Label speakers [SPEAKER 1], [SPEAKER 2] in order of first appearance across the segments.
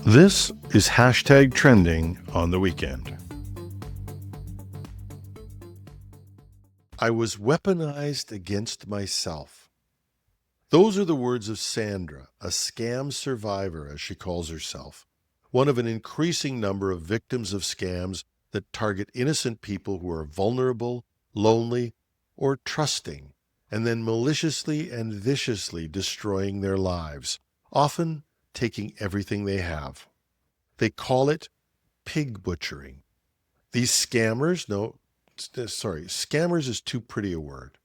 [SPEAKER 1] This is hashtag trending on the weekend. I was weaponized against myself. Those are the words of Sandra, a scam survivor, as she calls herself, one of an increasing number of victims of scams that target innocent people who are vulnerable, lonely, or trusting, and then maliciously and viciously destroying their lives, often taking everything they have. They call it pig butchering. These scammers, scammers is too pretty a word.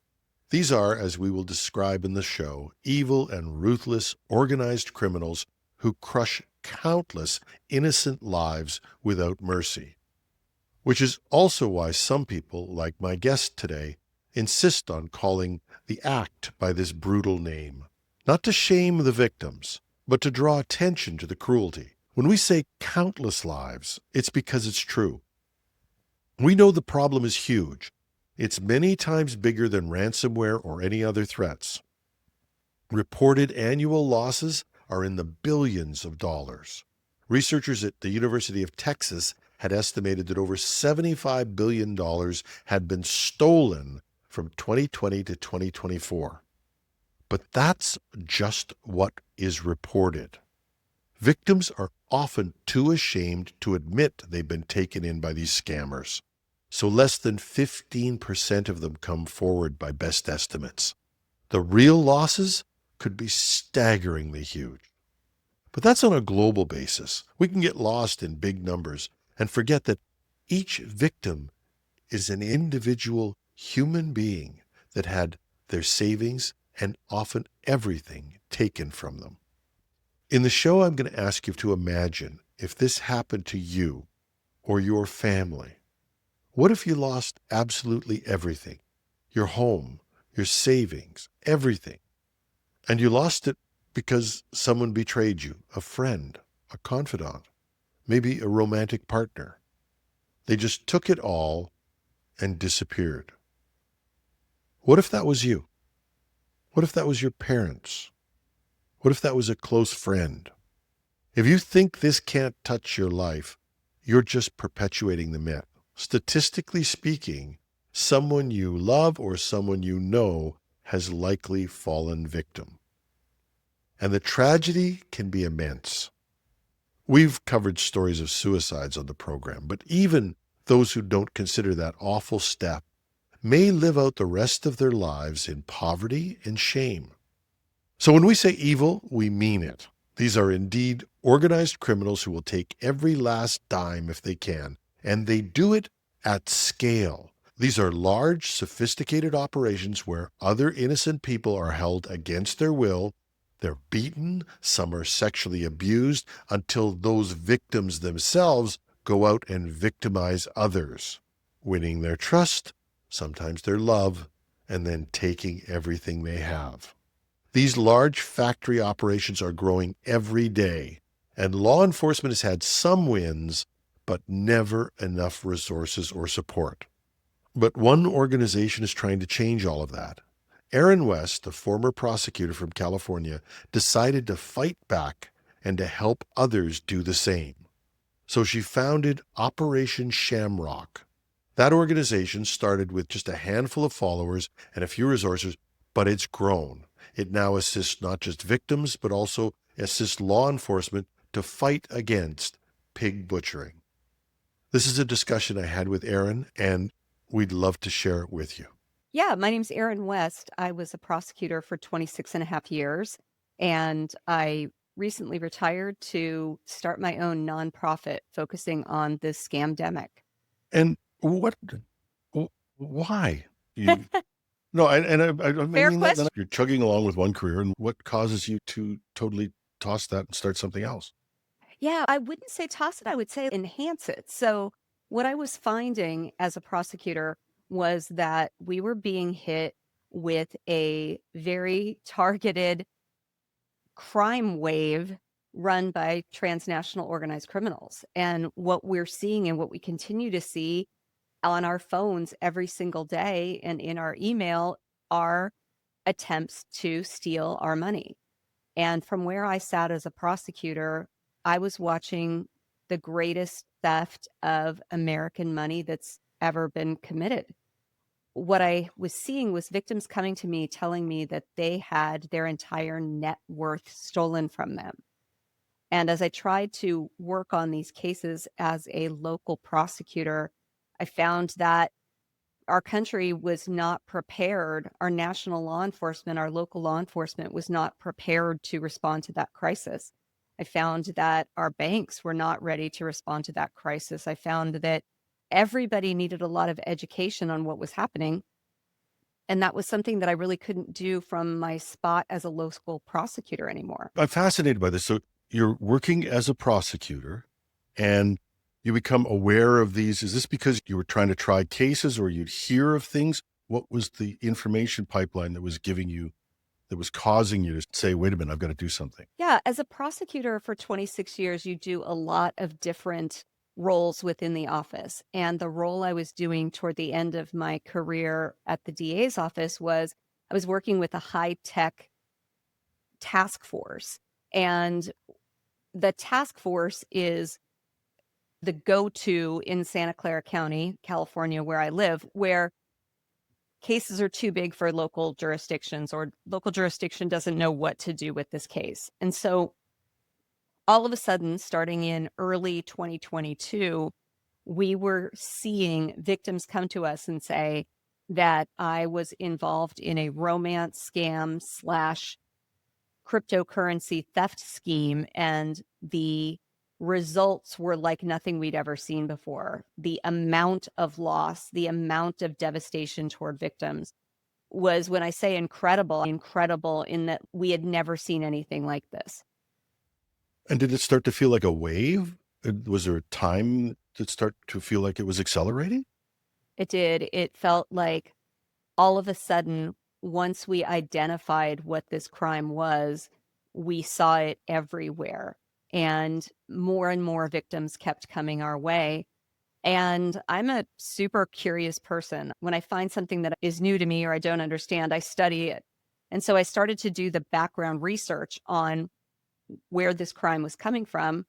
[SPEAKER 1] These are, as we will describe in the show, evil and ruthless organized criminals who crush countless innocent lives without mercy. Which is also why some people, like my guest today, insist on calling the act by this brutal name. Not to shame the victims, but to draw attention to the cruelty. When we say countless lives, it's because it's true. We know the problem is huge. It's many times bigger than ransomware or any other threats. Reported annual losses are in the billions of dollars. Researchers at the University of Texas had estimated that over $75 billion had been stolen from 2020 to 2024. But that's just what is reported. Victims are often too ashamed to admit they've been taken in by these scammers. So less than 15% of them come forward by best estimates. The real losses could be staggeringly huge. But that's on a global basis. We can get lost in big numbers and forget that each victim is an individual human being that had their savings and often everything taken from them. In the show, I'm going to ask you to imagine if this happened to you or your family. What if you lost absolutely everything? Your home, your savings, everything. And you lost it because someone betrayed you, a friend, a confidant, maybe a romantic partner. They just took it all and disappeared. What if that was you? What if that was your parents? What if that was a close friend? If you think this can't touch your life, you're just perpetuating the myth. Statistically speaking, someone you love or someone you know has likely fallen victim. And the tragedy can be immense. We've covered stories of suicides on the program, but even those who don't consider that awful step may live out the rest of their lives in poverty and shame. So when we say evil, we mean it. These are indeed organized criminals who will take every last dime if they can, and they do it at scale. These are large, sophisticated operations where other innocent people are held against their will. They're beaten, some are sexually abused, until those victims themselves go out and victimize others, winning their trust, sometimes their love, and then taking everything they have. These large factory operations are growing every day, and law enforcement has had some wins, but never enough resources or support. But one organization is trying to change all of that. Erin West, a former prosecutor from California, decided to fight back and to help others do the same. So she founded Operation Shamrock. That organization started with just a handful of followers and a few resources, but it's grown. It now assists not just victims, but also assists law enforcement to fight against pig butchering. This is a discussion I had with Erin, and we'd love to share it with you.
[SPEAKER 2] Yeah, my name's Erin West. I was a prosecutor for 26 and a half years, and I recently retired to start my own nonprofit focusing on this scamdemic.
[SPEAKER 1] And why? You, no, I
[SPEAKER 2] Fair
[SPEAKER 1] mean that
[SPEAKER 2] question.
[SPEAKER 1] you're chugging along with one career, and what causes you to totally toss that and start something else?
[SPEAKER 2] Yeah, I wouldn't say toss it, I would say enhance it. So, what I was finding as a prosecutor was that we were being hit with a very targeted crime wave run by transnational organized criminals. And what we're seeing and what we continue to see on our phones every single day and in our email are attempts to steal our money. And from where I sat as a prosecutor, I was watching the greatest theft of American money that's ever been committed. What I was seeing was victims coming to me telling me that they had their entire net worth stolen from them. And as I tried to work on these cases as a local prosecutor, I found that our country was not prepared. Our national law enforcement, our local law enforcement was not prepared to respond to that crisis. I found that our banks were not ready to respond to that crisis. I found that everybody needed a lot of education on what was happening. And that was something that I really couldn't do from my spot as a local prosecutor anymore.
[SPEAKER 1] I'm fascinated by this. So you're working as a prosecutor and you become aware of these. Is this because you were trying to try cases or you'd hear of things? What was the information pipeline that was giving you, that was causing you to say, wait a minute, I've got to do something?
[SPEAKER 2] Yeah, as a prosecutor for 26 years, you do a lot of different roles within the office. And the role I was doing toward the end of my career at the DA's office was I was working with a high-tech task force. And the task force is the go-to in Santa Clara County, California, where I live, where cases are too big for local jurisdictions or local jurisdiction doesn't know what to do with this case. And so all of a sudden, starting in early 2022, we were seeing victims come to us and say that I was involved in a romance scam slash cryptocurrency theft scheme, and the results were like nothing we'd ever seen before. The amount of loss, the amount of devastation toward victims was, when I say incredible, incredible in that we had never seen anything like this.
[SPEAKER 1] And did it start to feel like a wave? Was there a time that start to feel like it was accelerating?
[SPEAKER 2] It did. It felt like all of a sudden, once we identified what this crime was, we saw it everywhere. And more victims kept coming our way. And I'm a super curious person. When I find something that is new to me or I don't understand, I study it. And so I started to do the background research on where this crime was coming from.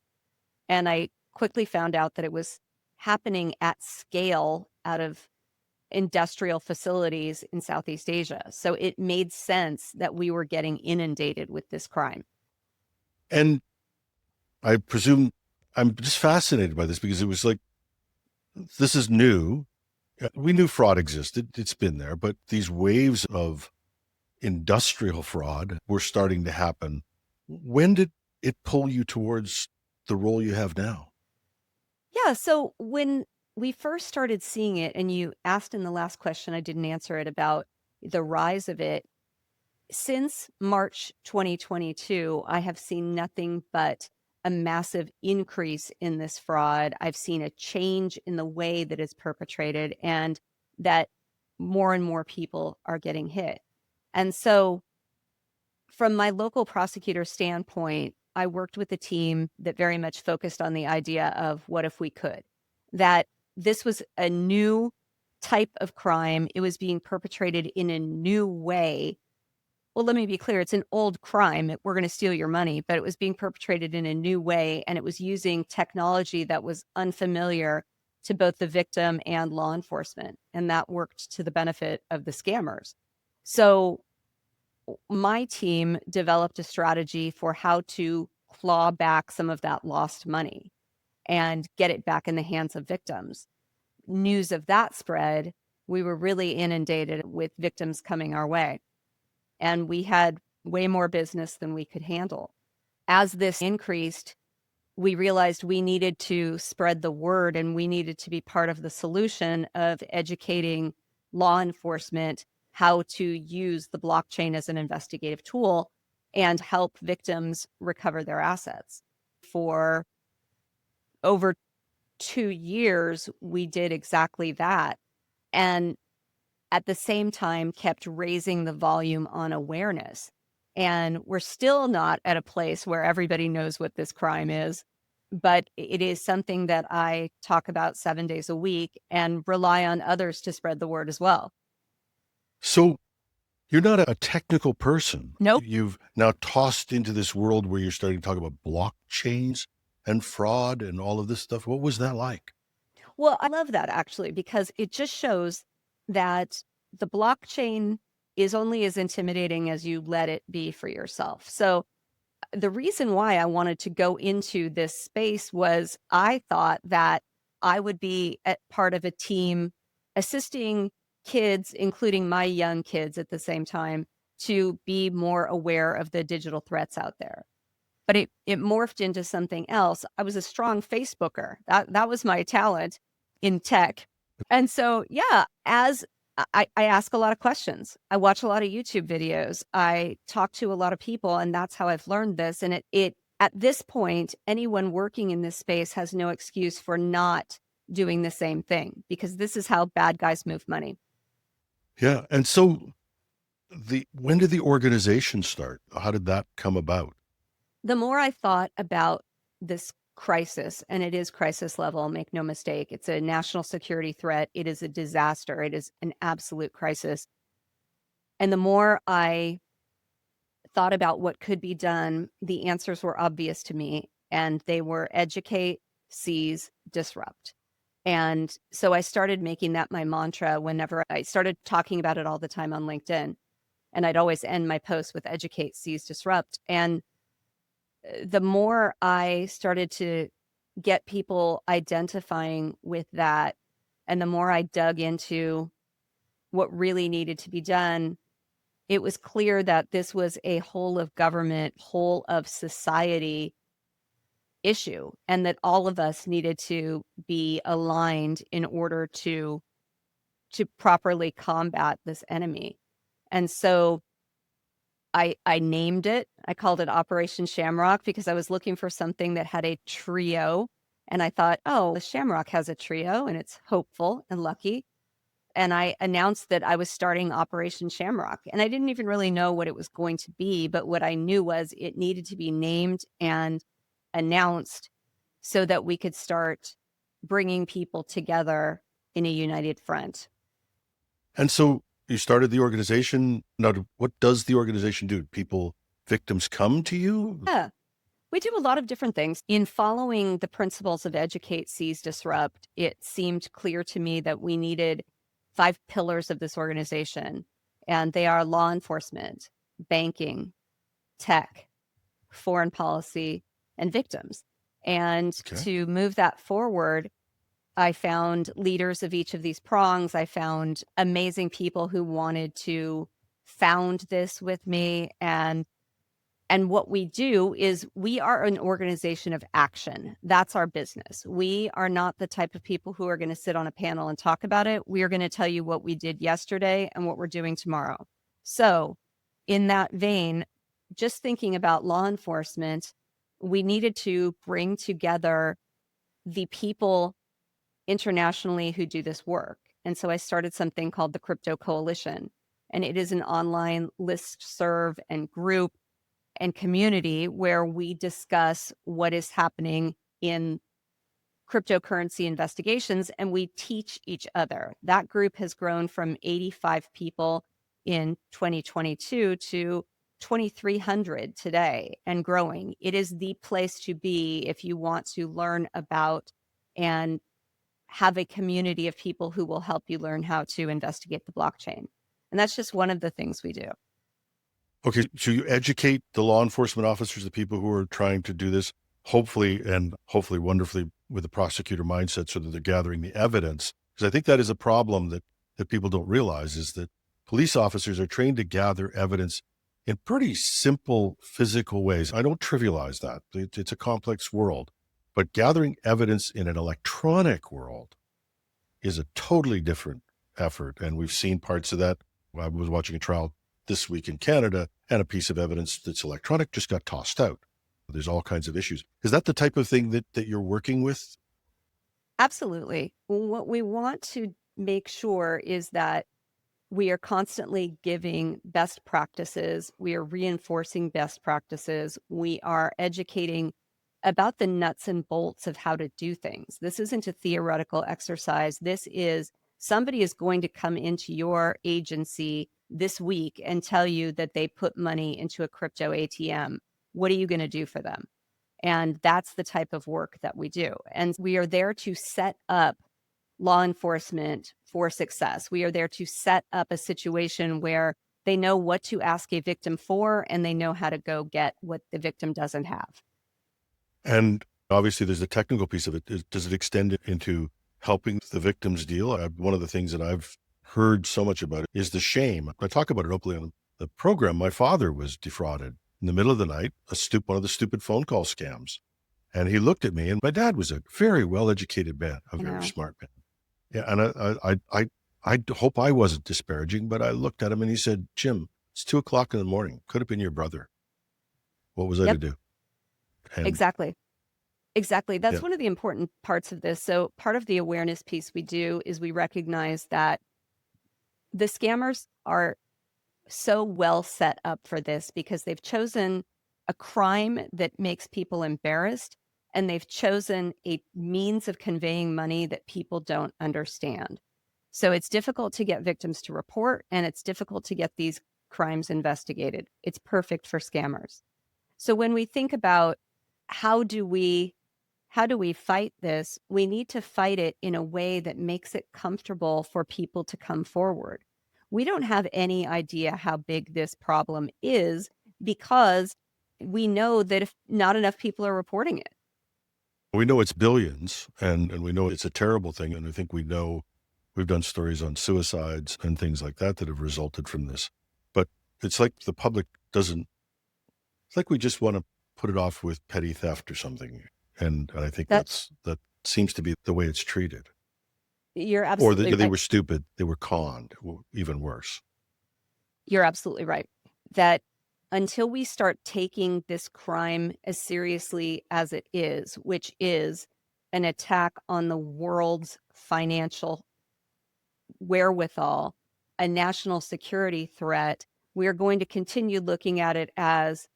[SPEAKER 2] And I quickly found out that it was happening at scale out of industrial facilities in Southeast Asia. So it made sense that we were getting inundated with this crime.
[SPEAKER 1] And I presume I'm just fascinated by this because it was like, this is new. We knew fraud existed. It's been there, but these waves of industrial fraud were starting to happen. When did it pull you towards the role you have now?
[SPEAKER 2] Yeah. So when we first started seeing it, and you asked in the last question, I didn't answer it, about the rise of it. Since March 2022, I have seen nothing but a massive increase in this fraud. I've seen a change in the way that it's perpetrated, and that more and more people are getting hit. And so, from my local prosecutor standpoint, I worked with a team that very much focused on the idea of what if we could, that this was a new type of crime. It was being perpetrated in a new way. Well, let me be clear, it's an old crime. We're going to steal your money, but it was being perpetrated in a new way, and it was using technology that was unfamiliar to both the victim and law enforcement, and that worked to the benefit of the scammers. So my team developed a strategy for how to claw back some of that lost money and get it back in the hands of victims. News of that spread, we were really inundated with victims coming our way, and we had way more business than we could handle. As this increased, we realized we needed to spread the word, and we needed to be part of the solution of educating law enforcement how to use the blockchain as an investigative tool and help victims recover their assets. For over 2 years, we did exactly that. And at the same time, kept raising the volume on awareness. And we're still not at a place where everybody knows what this crime is, but it is something that I talk about 7 days a week and rely on others to spread the word as well.
[SPEAKER 1] So you're not a technical person.
[SPEAKER 2] Nope.
[SPEAKER 1] You've now tossed into this world where you're starting to talk about blockchains. and fraud and all of this stuff. What was that like?
[SPEAKER 2] Well, I love that actually, because it just shows that the blockchain is only as intimidating as you let it be for yourself. So the reason why I wanted to go into this space was I thought that I would be at part of a team assisting kids, including my young kids at the same time, to be more aware of the digital threats out there. But it morphed into something else. I was a strong Facebooker. That was my talent in tech. And so, yeah, as I ask a lot of questions. I watch a lot of YouTube videos. I talk to a lot of people, and that's how I've learned this. And it at this point, anyone working in this space has no excuse for not doing the same thing, because this is how bad guys move money.
[SPEAKER 1] Yeah. And so when did the organization start? How did that come about?
[SPEAKER 2] The more I thought about this crisis, and it is crisis level, make no mistake, it's a national security threat. It is a disaster. It is an absolute crisis. And the more I thought about what could be done, the answers were obvious to me, and they were educate, seize, disrupt. And so I started making that my mantra whenever I started talking about it all the time on LinkedIn. And I'd always end my posts with educate, seize, disrupt. And the more I started to get people identifying with that, and the more I dug into what really needed to be done, it was clear that this was a whole of government, whole of society issue, and that all of us needed to be aligned in order to properly combat this enemy. And so I named it. I called it Operation Shamrock because I was looking for something that had a trio. And I thought, oh, the Shamrock has a trio and it's hopeful and lucky. And I announced that I was starting Operation Shamrock. And I didn't even really know what it was going to be. But what I knew was it needed to be named and announced so that we could start bringing people together in a united front.
[SPEAKER 1] And so you started the organization. Now, what does the organization do? Victims come to you?
[SPEAKER 2] Yeah. We do a lot of different things. In following the principles of educate, seize, disrupt, it seemed clear to me that we needed 5 pillars of this organization, and they are law enforcement, banking, tech, foreign policy, and victims. And
[SPEAKER 1] Okay.
[SPEAKER 2] to move that forward, I found leaders of each of these prongs. I found amazing people who wanted to found this with me. And what we do is we are an organization of action. That's our business. We are not the type of people who are going to sit on a panel and talk about it. We are going to tell you what we did yesterday and what we're doing tomorrow. So, in that vein, just thinking about law enforcement, we needed to bring together the people internationally who do this work. And so I started something called the Crypto Coalition. And it is an online list serve and group and community where we discuss what is happening in cryptocurrency investigations, and we teach each other. That group has grown from 85 people in 2022 to 2,300 today and growing. It is the place to be if you want to learn about and have a community of people who will help you learn how to investigate the blockchain. And that's just one of the things we do.
[SPEAKER 1] Okay, so you educate the law enforcement officers, the people who are trying to do this, hopefully wonderfully with a prosecutor mindset so that they're gathering the evidence. Because I think that is a problem that people don't realize is that police officers are trained to gather evidence in pretty simple physical ways. I don't trivialize that. It's a complex world. But gathering evidence in an electronic world is a totally different effort. And we've seen parts of that. I was watching a trial this week in Canada, and a piece of evidence that's electronic just got tossed out. There's all kinds of issues. Is that the type of thing that you're working with?
[SPEAKER 2] Absolutely. What we want to make sure is that we are constantly giving best practices. We are reinforcing best practices. We are educating about the nuts and bolts of how to do things. This isn't a theoretical exercise. This is somebody is going to come into your agency this week and tell you that they put money into a crypto ATM. What are you going to do for them? And that's the type of work that we do. And we are there to set up law enforcement for success. We are there to set up a situation where they know what to ask a victim for and they know how to go get what the victim doesn't have.
[SPEAKER 1] And obviously, there's the technical piece of it. Does it extend into helping the victims deal? One of the things that I've heard so much about is the shame. I talk about it openly on the program. My father was defrauded in the middle of the night, one of the stupid phone call scams. And he looked at me, and my dad was a very well-educated man, a
[SPEAKER 2] You
[SPEAKER 1] very
[SPEAKER 2] know,
[SPEAKER 1] smart man. Yeah, and I hope I wasn't disparaging, but I looked at him and he said, "Jim, it's 2 o'clock in the morning. Could have been your brother. What was I to
[SPEAKER 2] yep,
[SPEAKER 1] do?" And
[SPEAKER 2] exactly. Exactly.
[SPEAKER 1] yeah,
[SPEAKER 2] That's one of the important parts of this. So, part of the awareness piece we do is we recognize that the scammers are so well set up for this because they've chosen a crime that makes people embarrassed and they've chosen a means of conveying money that people don't understand. So it's difficult to get victims to report and it's difficult to get these crimes investigated. It's perfect for scammers. So when we think about how do we how do we fight this? We need to fight it in a way that makes it comfortable for people to come forward. We don't have any idea how big this problem is because we know that if not enough people are reporting it.
[SPEAKER 1] we know it's billions, and we know it's a terrible thing, and I think we know we've done stories on suicides and things like that that have resulted from this. But it's like the public doesn't. It's like we just want to put it off with petty theft or something, and I think
[SPEAKER 2] That
[SPEAKER 1] that seems to be the way it's treated.
[SPEAKER 2] you're
[SPEAKER 1] Or
[SPEAKER 2] absolutely
[SPEAKER 1] they
[SPEAKER 2] right.
[SPEAKER 1] were stupid, they were conned, even worse.
[SPEAKER 2] You're absolutely right. That until we start taking this crime as seriously as it is, which is an attack on the world's financial wherewithal, a national security threat, we're going to continue looking at it as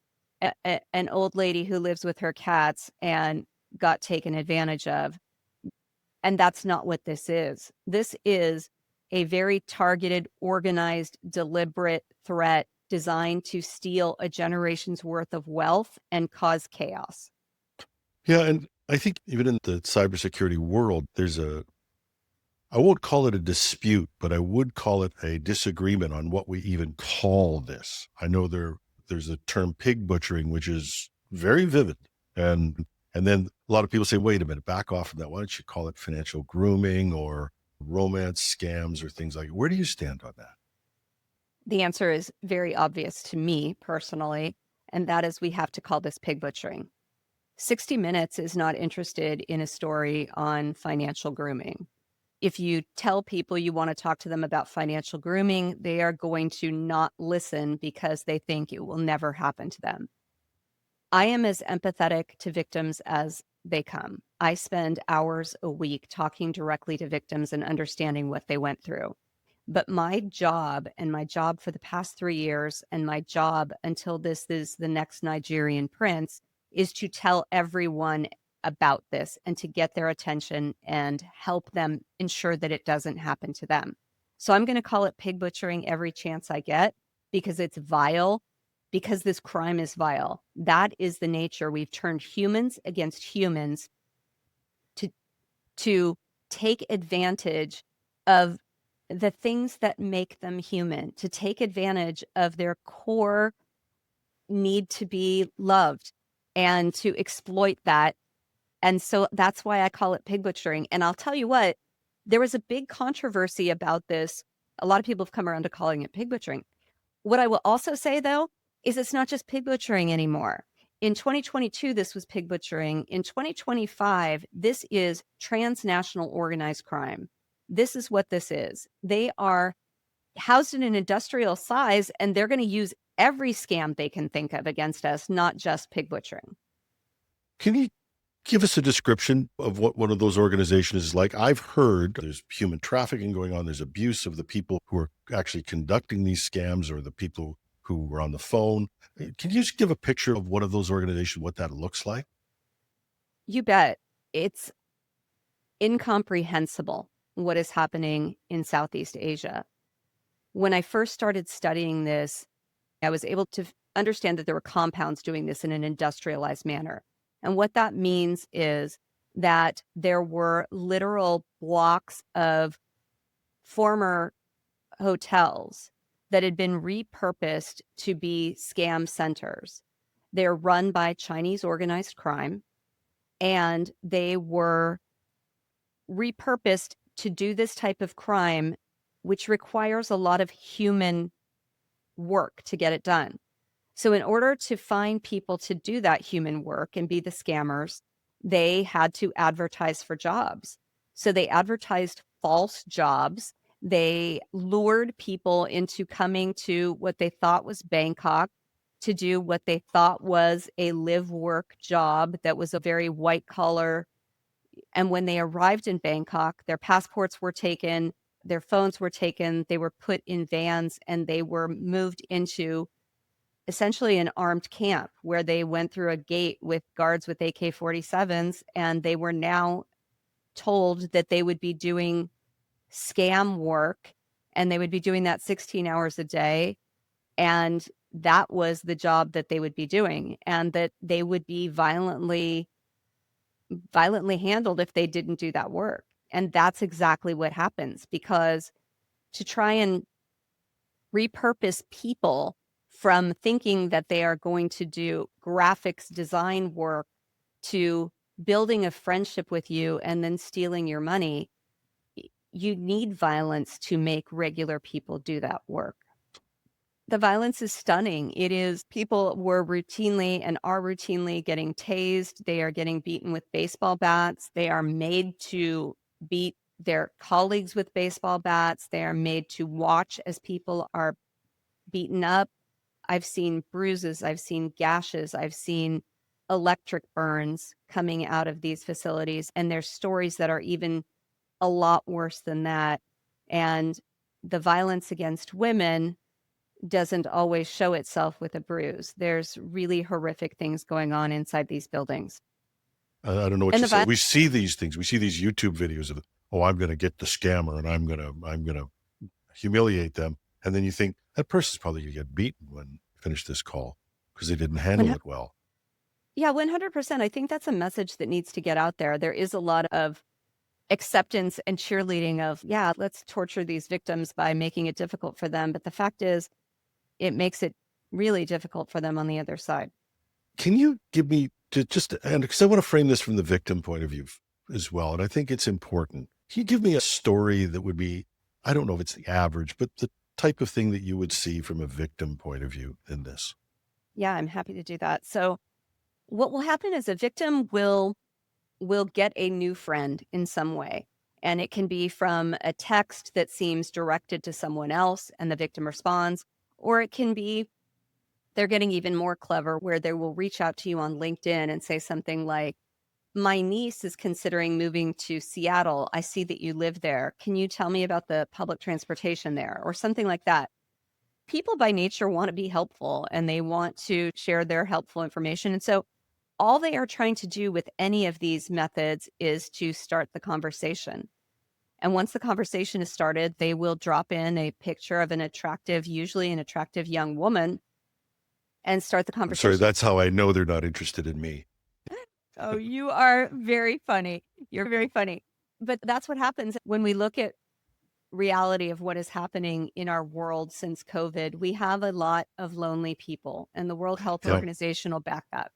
[SPEAKER 2] an old lady who lives with her cats and got taken advantage of. And that's not what this is. This is a very targeted, organized, deliberate threat designed to steal a generation's worth of wealth and cause chaos.
[SPEAKER 1] Yeah, and I think even in the cybersecurity world, I won't call it a dispute, but I would call it a disagreement on what we even call this. I know there's a term pig butchering, which is very vivid. And then a lot of people say, wait a minute, back off from that. Why don't you call it financial grooming or romance scams or things like that? Where do you stand on that?
[SPEAKER 2] The answer is very obvious to me personally, and that is we have to call this pig butchering. 60 Minutes is not interested in a story on financial grooming. If you tell people you want to talk to them about financial grooming, they are going to not listen because they think it will never happen to them. I am as empathetic to victims as they come. I spend hours a week talking directly to victims and understanding what they went through. But my job and my job for the past 3 years and my job until this is the next Nigerian prince is to tell everyone about this and to get their attention and help them ensure that it doesn't happen to them. So I'm going to call it pig butchering every chance I get because it's vile, because this crime is vile. That is the nature. We've turned humans against humans to to take advantage of the things that make them human, to take advantage of their core need to be loved and to exploit that. And so that's why I call it pig butchering. And I'll tell you what, there was a big controversy about this. A lot of people have come around to calling it pig butchering. What I will also say, though, is it's not just pig butchering anymore. In 2022, this was pig butchering. In 2025, this is transnational organized crime. This is what this is. They are housed in an industrial size, and they're going to use every scam they can think of against us, not just pig butchering.
[SPEAKER 1] Can you give us a description of what one of those organizations is like? I've heard there's human trafficking going on. There's abuse of the people who are actually conducting these scams or the people who were on the phone. Can you just give a picture of one of those organizations, what that looks like?
[SPEAKER 2] You bet. It's incomprehensible what is happening in Southeast Asia. When I first started studying this, I was able to understand that there were compounds doing this in an industrialized manner. And what that means is that there were literal blocks of former hotels that had been repurposed to be scam centers. They're run by Chinese organized crime, and they were repurposed to do this type of crime, which requires a lot of human work to get it done. So, in order to find people to do that human work and be the scammers, they had to advertise for jobs. So, they advertised false jobs. They lured people into coming to what they thought was Bangkok to do what they thought was a live work job that was a very white collar. And when they arrived in Bangkok, their passports were taken, their phones were taken, they were put in vans, and they were moved into essentially an armed camp where they went through a gate with guards with AK-47s, and they were now told that they would be doing scam work, and they would be doing that 16 hours a day. And that was the job that they would be doing, and that they would be violently handled if they didn't do that work. And that's exactly what happens, because to try and repurpose people from thinking that they are going to do graphics design work to building a friendship with you and then stealing your money, you need violence to make regular people do that work. The violence is stunning. It is, people were routinely and are routinely getting tased. They are getting beaten with baseball bats. They are made to beat their colleagues with baseball bats. They are made to watch as people are beaten up. I've seen bruises, I've seen gashes, I've seen electric burns coming out of these facilities. And there's stories that are even a lot worse than that. And the violence against women doesn't always show itself with a bruise. There's really horrific things going on inside these buildings.
[SPEAKER 1] I don't know what
[SPEAKER 2] And
[SPEAKER 1] you
[SPEAKER 2] the
[SPEAKER 1] say.
[SPEAKER 2] violence,
[SPEAKER 1] We see these things. We see these YouTube videos of, oh, I'm going to get the scammer and I'm going to humiliate them. And then you think that person's probably going to get beaten when you finish this call because they didn't handle it well.
[SPEAKER 2] yeah, 100%. I think that's a message that needs to get out there. There is a lot of acceptance and cheerleading of, yeah, let's torture these victims by making it difficult for them. But the fact is, it makes it really difficult for them on the other side.
[SPEAKER 1] Can you give me and because I want to frame this from the victim point of view as well, and I think it's important. Can you give me a story that would be, I don't know if it's the average, but the type of thing that you would see from a victim point of view in this?
[SPEAKER 2] Yeah, I'm happy to do that. So what will happen is a victim will get a new friend in some way. And it can be from a text that seems directed to someone else and the victim responds, or it can be they're getting even more clever where they will reach out to you on LinkedIn and say something like, my niece is considering moving to Seattle. I see that you live there. Can you tell me about the public transportation there? Or something like that. People by nature want to be helpful and they want to share their helpful information. And so all they are trying to do with any of these methods is to start the conversation. And once the conversation is started, they will drop in a picture of usually an attractive young woman, and start the
[SPEAKER 1] I'm sorry,
[SPEAKER 2] conversation.
[SPEAKER 1] that's how I know they're not interested in me.
[SPEAKER 2] Oh, you are very funny. You're very funny. But that's what happens when we look at reality of what is happening in our world since COVID. We have a lot of lonely people, and the World Health
[SPEAKER 1] Yeah.
[SPEAKER 2] Organization will back that.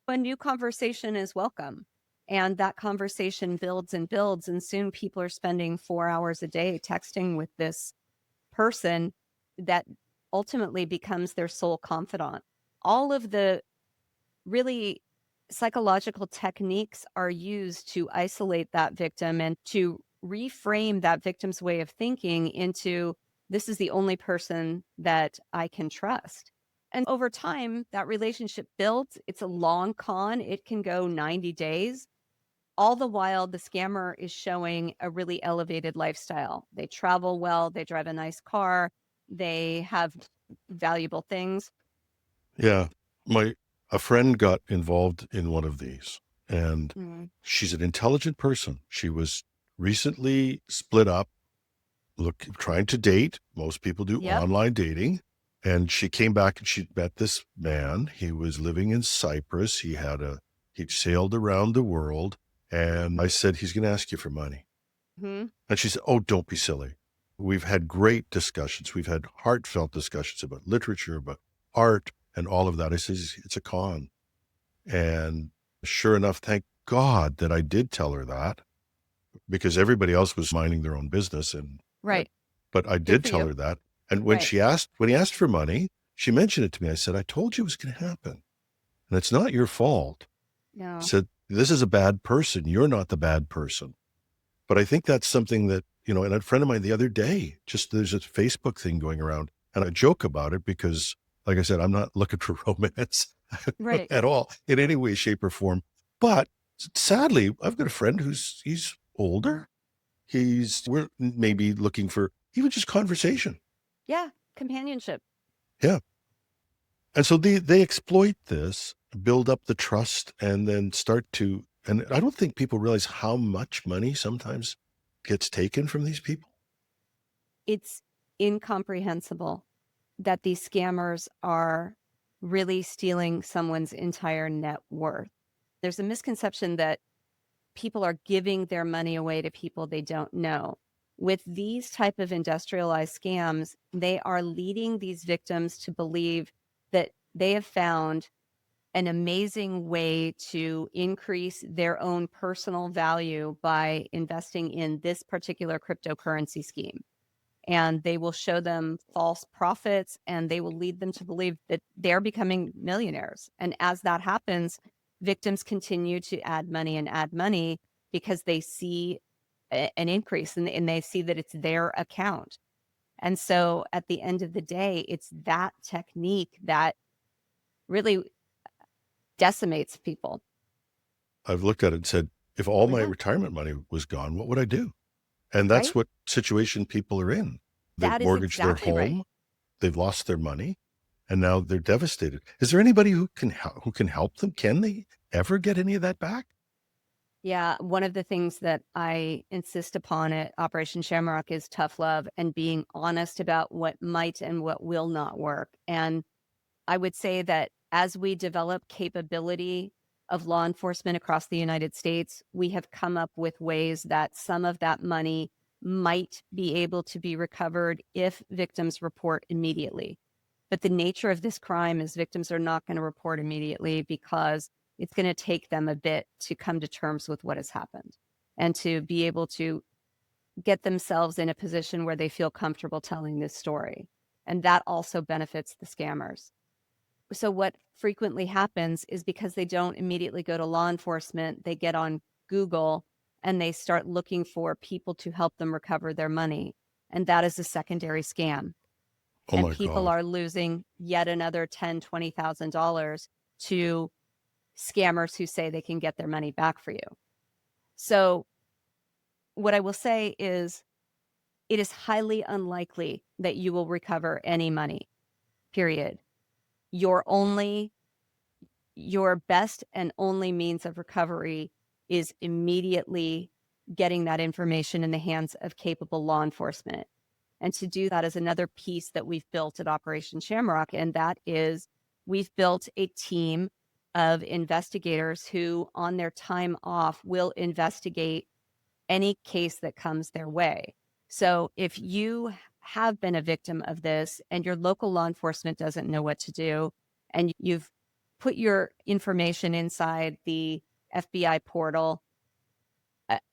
[SPEAKER 2] A new conversation is welcome. And that conversation builds and builds. And soon people are spending 4 hours a day texting with this person that ultimately becomes their sole confidant. All of the really psychological techniques are used to isolate that victim and to reframe that victim's way of thinking into, this is the only person that I can trust. And over time, that relationship builds. It's a long con. It can go 90 days. All the while, the scammer is showing a really elevated lifestyle. They travel well, they drive a nice car, they have valuable things.
[SPEAKER 1] Yeah. A friend got involved in one of these, and she's an intelligent person. She was recently split up, trying to date. Most people do online dating. And she came back and she'd met this man. He was living in Cyprus. He had a He'd sailed around the world. And I said, he's going to ask you for money.
[SPEAKER 2] Hmm.
[SPEAKER 1] And she said, oh, don't be silly. We've had great discussions. We've had heartfelt discussions about literature, about art, and all of that. I said, it's a con. And sure enough, thank God that I did tell her that, because everybody else was minding their own business.
[SPEAKER 2] Right.
[SPEAKER 1] But I
[SPEAKER 2] Good
[SPEAKER 1] did
[SPEAKER 2] for
[SPEAKER 1] tell
[SPEAKER 2] you.
[SPEAKER 1] her that. And when
[SPEAKER 2] Right.
[SPEAKER 1] he asked for money, she mentioned it to me. I said, I told you it was going to happen. And it's not your fault. I
[SPEAKER 2] No.
[SPEAKER 1] said, this is a bad person. You're not the bad person. But I think that's something that, and a friend of mine the other day, just there's a Facebook thing going around, and I joke about it because, like I said, I'm not looking for romance
[SPEAKER 2] Right.
[SPEAKER 1] at all in any way, shape, or form. But sadly, I've got a friend he's older. We're maybe looking for even just conversation.
[SPEAKER 2] Yeah. Companionship.
[SPEAKER 1] Yeah. And so they exploit this, build up the trust, and then and I don't think people realize how much money sometimes gets taken from these people.
[SPEAKER 2] It's incomprehensible that these scammers are really stealing someone's entire net worth. There's a misconception that people are giving their money away to people they don't know. With these type of industrialized scams, they are leading these victims to believe that they have found an amazing way to increase their own personal value by investing in this particular cryptocurrency scheme. And they will show them false profits, and they will lead them to believe that they're becoming millionaires. And as that happens, victims continue to add money because they see an increase, and they see that it's their account. And so at the end of the day, it's that technique that really decimates people.
[SPEAKER 1] I've looked at it and said, if all
[SPEAKER 2] Oh,
[SPEAKER 1] my
[SPEAKER 2] yeah.
[SPEAKER 1] retirement money was gone, what would I do? And that's
[SPEAKER 2] Right?
[SPEAKER 1] what situation people are in. They've
[SPEAKER 2] That is
[SPEAKER 1] mortgaged their
[SPEAKER 2] exactly right.
[SPEAKER 1] home, they've lost their money, and now they're devastated. Is there anybody who can help them? Can they ever get any of that back?
[SPEAKER 2] Yeah, one of the things that I insist upon at Operation Shamrock is tough love and being honest about what might and what will not work. And I would say that as we develop capability of law enforcement across the United States, we have come up with ways that some of that money might be able to be recovered if victims report immediately. But the nature of this crime is victims are not going to report immediately because it's going to take them a bit to come to terms with what has happened and to be able to get themselves in a position where they feel comfortable telling this story. And that also benefits the scammers. So, what frequently happens is because they don't immediately go to law enforcement, they get on Google and they start looking for people to help them recover their money. And that is a secondary scam,
[SPEAKER 1] Oh
[SPEAKER 2] and
[SPEAKER 1] my
[SPEAKER 2] people
[SPEAKER 1] God.
[SPEAKER 2] are losing yet another $10,000, $20,000 to scammers who say they can get their money back for you. So what I will say is it is highly unlikely that you will recover any money, period. Your only your best and only means of recovery is immediately getting that information in the hands of capable law enforcement. And to do that is another piece that we've built at Operation Shamrock. And that is we've built a team of investigators who, on their time off, will investigate any case that comes their way. So if you have been a victim of this and your local law enforcement doesn't know what to do, and you've put your information inside the FBI portal,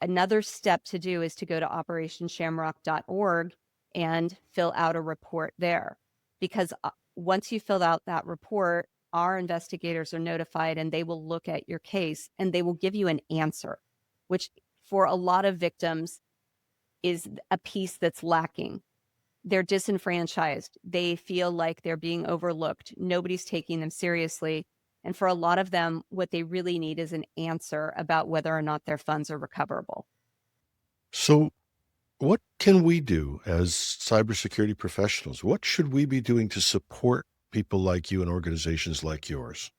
[SPEAKER 2] another step to do is to go to operationshamrock.org and fill out a report there. Because once you fill out that report, our investigators are notified and they will look at your case and they will give you an answer, which for a lot of victims is a piece that's lacking. They're disenfranchised. They feel like they're being overlooked. Nobody's taking them seriously. And for a lot of them, what they really need is an answer about whether or not their funds are recoverable.
[SPEAKER 1] So, what can we do as cybersecurity professionals? What should we be doing to support people like you and organizations like yours?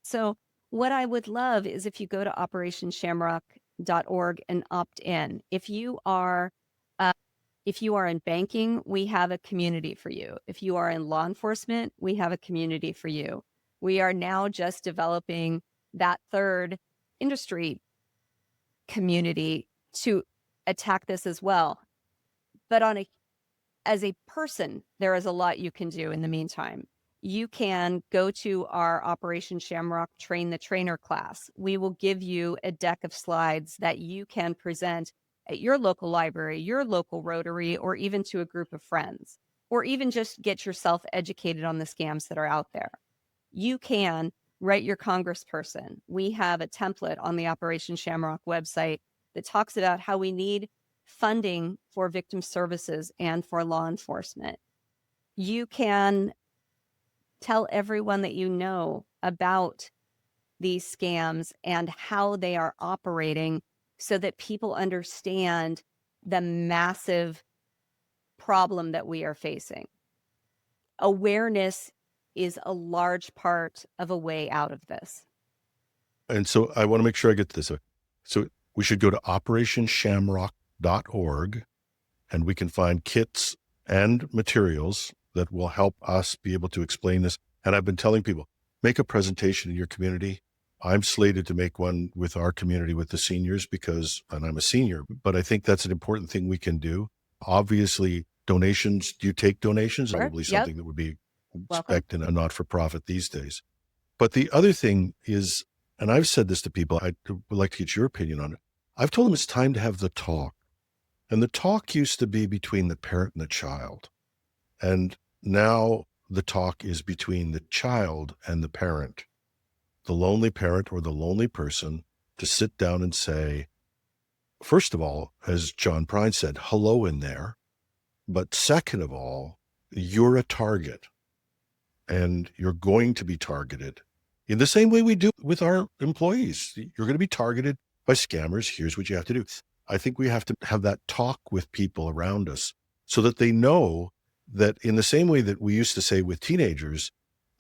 [SPEAKER 2] So, what I would love is if you go to operationshamrock.org and opt in. Uh, if you are in banking, we have a community for you. If you are in law enforcement, we have a community for you. We are now just developing that third industry community to attack this as well. But as a person, there is a lot you can do in the meantime. You can go to our Operation Shamrock Train the Trainer class. We will give you a deck of slides that you can present at your local library, your local Rotary, or even to a group of friends, or even just get yourself educated on the scams that are out there. You can write your congressperson. We have a template on the Operation Shamrock website that talks about how we need funding for victim services and for law enforcement. You can tell everyone that you know about these scams and how they are operating so that people understand the massive problem that we are facing. Awareness is a large part of a way out of this.
[SPEAKER 1] And so I want to make sure I get this. So we should go to operationshamrock.org, and we can find kits and materials that will help us be able to explain this. And I've been telling people, make a presentation in your community. I'm slated to make one with our community, with the seniors, and I'm a senior, but I think that's an important thing we can do. Obviously, donations, do you take donations?
[SPEAKER 2] Sure.
[SPEAKER 1] Probably
[SPEAKER 2] Yep.
[SPEAKER 1] something that would be
[SPEAKER 2] Welcome.
[SPEAKER 1] expected in a not-for-profit these days. But the other thing is, and I've said this to people, I would like to get your opinion on it. I've told them it's time to have the talk. And the talk used to be between the parent and the child. And now the talk is between the child and the parent, the lonely parent or the lonely person, to sit down and say, first of all, as John Prine said, hello in there. But second of all, you're a target, and you're going to be targeted in the same way we do with our employees. You're going to be targeted by scammers. Here's what you have to do. I think we have to have that talk with people around us so that they know that, in the same way that we used to say with teenagers,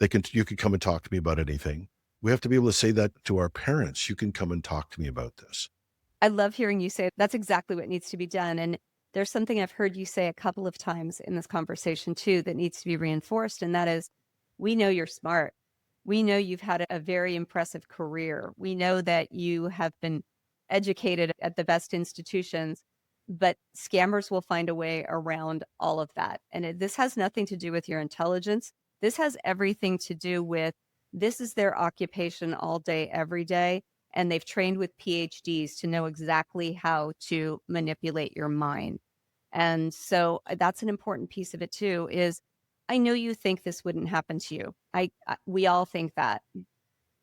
[SPEAKER 1] you can come and talk to me about anything. We have to be able to say that to our parents. You can come and talk to me about this.
[SPEAKER 2] I love hearing you say that's exactly what needs to be done. And there's something I've heard you say a couple of times in this conversation too that needs to be reinforced. And that is, we know you're smart. We know you've had a very impressive career. We know that you have been educated at the best institutions, but scammers will find a way around all of that. And this has nothing to do with your intelligence. This has everything to do with, this is their occupation all day, every day. And they've trained with PhDs to know exactly how to manipulate your mind. And so that's an important piece of it too, is I know you think this wouldn't happen to you. We all think that,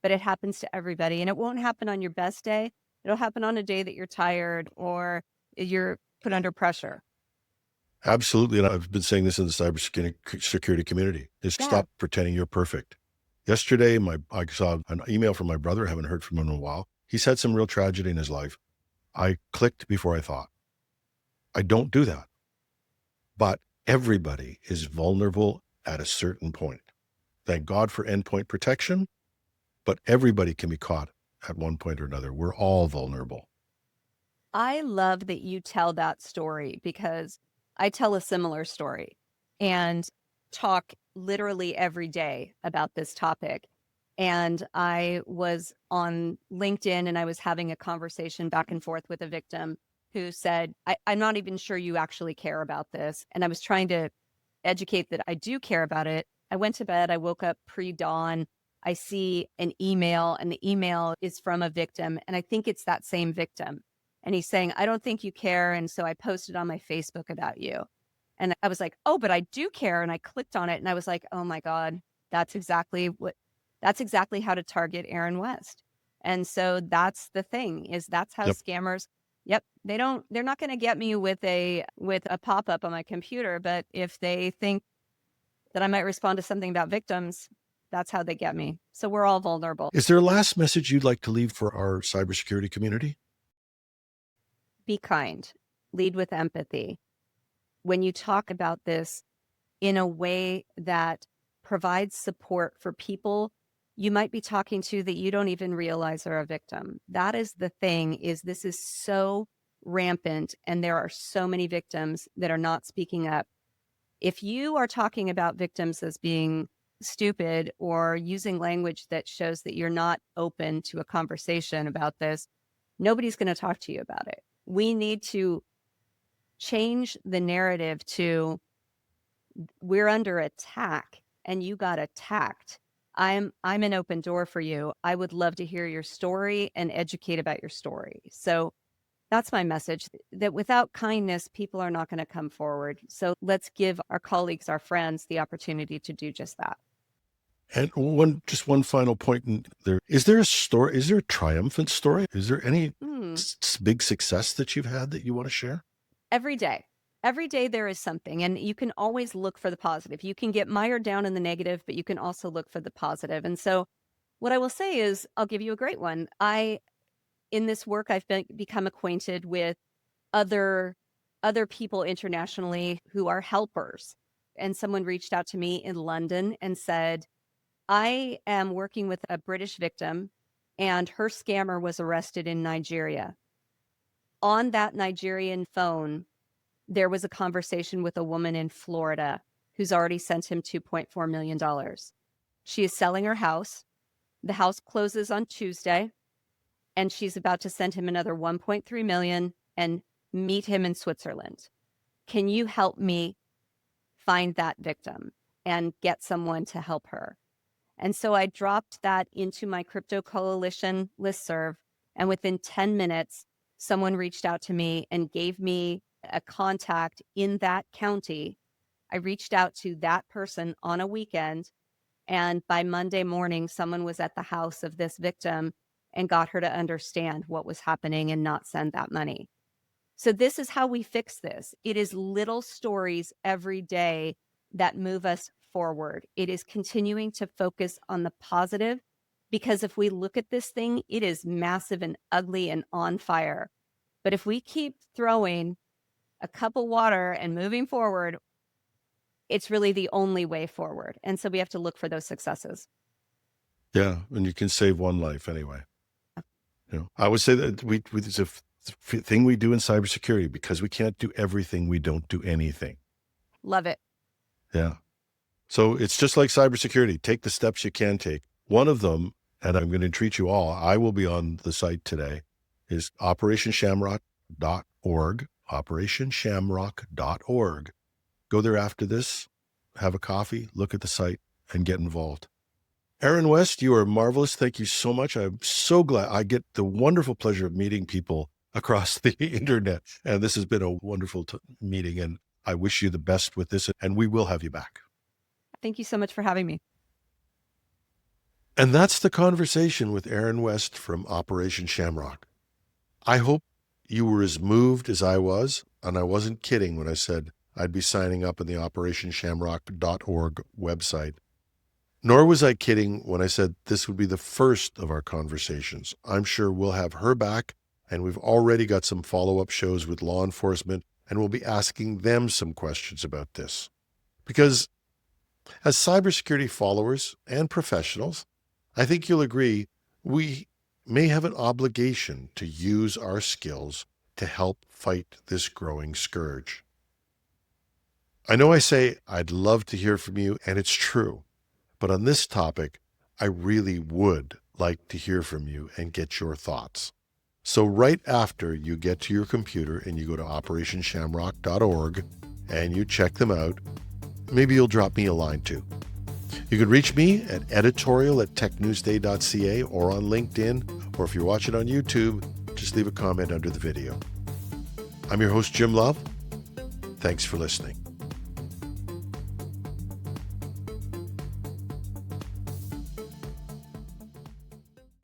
[SPEAKER 2] but it happens to everybody, and it won't happen on your best day. It'll happen on a day that you're tired or you're put under pressure.
[SPEAKER 1] Absolutely. And I've been saying this in the cybersecurity community, is
[SPEAKER 2] Yeah.
[SPEAKER 1] stop pretending you're perfect. Yesterday, I saw an email from my brother. I haven't heard from him in a while. He's had some real tragedy in his life. I clicked before I thought. I don't do that. But everybody is vulnerable at a certain point. Thank God for endpoint protection, but everybody can be caught at one point or another. We're all vulnerable.
[SPEAKER 2] I love that you tell that story because I tell a similar story and talk literally every day about this topic. And I was on LinkedIn and I was having a conversation back and forth with a victim who said, I'm not even sure you actually care about this. And I was trying to educate that I do care about it. I went to bed, I woke up pre-dawn. I see an email, and the email is from a victim. And I think it's that same victim. And he's saying, I don't think you care. And so I posted on my Facebook about you. And I was like, oh, but I do care. And I clicked on it and I was like, oh my God, that's exactly how to target Erin West. And so that's the thing, is that's how
[SPEAKER 1] Yep.
[SPEAKER 2] scammers, they're not going to get me with a pop-up on my computer, but if they think that I might respond to something about victims, that's how they get me. So we're all vulnerable.
[SPEAKER 1] Is there a last message you'd like to leave for our cybersecurity community?
[SPEAKER 2] Be kind, lead with empathy. When you talk about this in a way that provides support for people you might be talking to that you don't even realize are a victim. That is the thing, is this is so rampant and there are so many victims that are not speaking up. If you are talking about victims as being stupid or using language that shows that you're not open to a conversation about this, nobody's going to talk to you about it. We need to change the narrative to we're under attack and you got attacked. I'm an open door for you. I would love to hear your story and educate about your story. So that's my message, that without kindness, people are not going to come forward. So let's give our colleagues, our friends, the opportunity to do just that.
[SPEAKER 1] And one final point in there. Is there a story? Is there a triumphant story? Is there any big success that you've had that you want to share?
[SPEAKER 2] Every day. Every day there is something, and you can always look for the positive. You can get mired down in the negative, but you can also look for the positive. And so what I will say is, I'll give you a great one. In this work, I've become acquainted with other people internationally who are helpers. And someone reached out to me in London and said, I am working with a British victim, and her scammer was arrested in Nigeria. On that Nigerian phone, there was a conversation with a woman in Florida who's already sent him $2.4 million. She is selling her house. The house closes on Tuesday, and she's about to send him another 1.3 million and meet him in Switzerland. Can you help me find that victim and get someone to help her? And so I dropped that into my Crypto Coalition listserv, and within 10 minutes, someone reached out to me and gave me a contact in that county. I reached out to that person on a weekend, and by Monday morning, someone was at the house of this victim and got her to understand what was happening and not send that money. So this is how we fix this. It is little stories every day that move us forward. It is continuing to focus on the positive, because if we look at this thing, it is massive and ugly and on fire. But if we keep throwing a cup of water and moving forward, it's really the only way forward. And so we have to look for those successes.
[SPEAKER 1] Yeah, and you can save one life anyway. I would say that it's a thing we do in cybersecurity, because we can't do everything. We don't do anything.
[SPEAKER 2] Love it.
[SPEAKER 1] Yeah. So it's just like cybersecurity. Take the steps you can take. One of them, and I'm going to treat you all, I will be on the site today, is operationshamrock.org, operationshamrock.org. Go there after this, have a coffee, look at the site, and get involved. Erin West, you are marvelous. Thank you so much. I'm so glad I get the wonderful pleasure of meeting people across the internet. And this has been a wonderful meeting, and I wish you the best with this, and we will have you back.
[SPEAKER 2] Thank you so much for having me.
[SPEAKER 1] And that's the conversation with Erin West from Operation Shamrock. I hope you were as moved as I was, and I wasn't kidding when I said I'd be signing up on the operationshamrock.org website. Nor was I kidding when I said this would be the first of our conversations. I'm sure we'll have her back, and we've already got some follow-up shows with law enforcement, and we'll be asking them some questions about this. Because as cybersecurity followers and professionals, I think you'll agree we may have an obligation to use our skills to help fight this growing scourge. I know I say I'd love to hear from you, and it's true. But on this topic, I really would like to hear from you and get your thoughts. So right after you get to your computer and you go to operationshamrock.org and you check them out, maybe you'll drop me a line too. You can reach me at editorial@technewsday.ca or on LinkedIn, or if you're watching on YouTube, just leave a comment under the video. I'm your host, Jim Love. Thanks for listening.